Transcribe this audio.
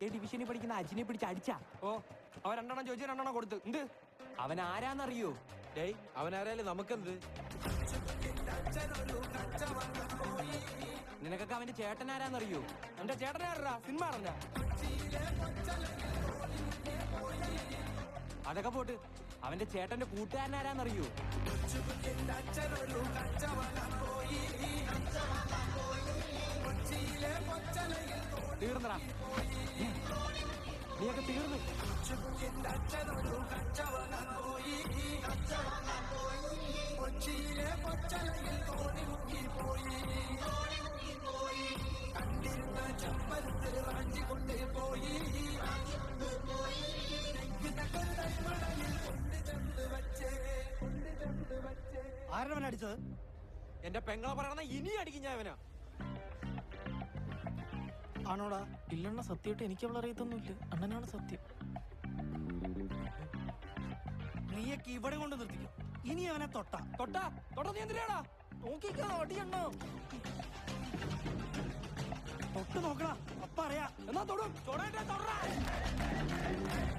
ഡിവിഷനിൽ പഠിക്കുന്ന അജിനെ പിടിച്ച് അടിച്ചാ. ഓ അവൻ 2 എണ്ണം ചോദിച്ചു 2 എണ്ണം കൊടുത്ത്. എന്ത് അവൻ ആരാന്നറിയോ? ഡേയ് അവനാരായാലും നമുക്കെന്ത്? നിനക്കൊക്കെ അവന്റെ ചേട്ടൻ ആരാന്നറിയോ? എന്റെ ചേട്ടനാരാ? സിനിമ അറിഞ്ഞ? അതൊക്കെ പോട്ട് അവന്റെ ചേട്ടന്റെ കൂട്ടുകാരൻ ആരാന്നറിയോ? തീർന്നടാ, നീയൊക്കെ തീർന്നു. ആരവൻ അടിച്ചത്? എന്റെ പെങ്ങളെ പറയണ ഇനി അടിക്കും ഞാൻ അവനാ. ആണോടാ? ഇല്ലണ്ണ, സത്യമായിട്ട് എനിക്ക് അവൾ അറിയത്തൊന്നുമില്ല. അണ്ണനാണ് സത്യം. നീയൊക്കെ ഇവിടെ കൊണ്ട് നിർത്തിക്കോ. ഇനി അവനെ തൊട്ടാ നീ എന്തിനാടാ? നോക്കിക്കോ, അടിയണ്ണോ. തൊട്ട് നോക്കടാ, അപ്പ അറിയാ. എന്നാ തൊടും.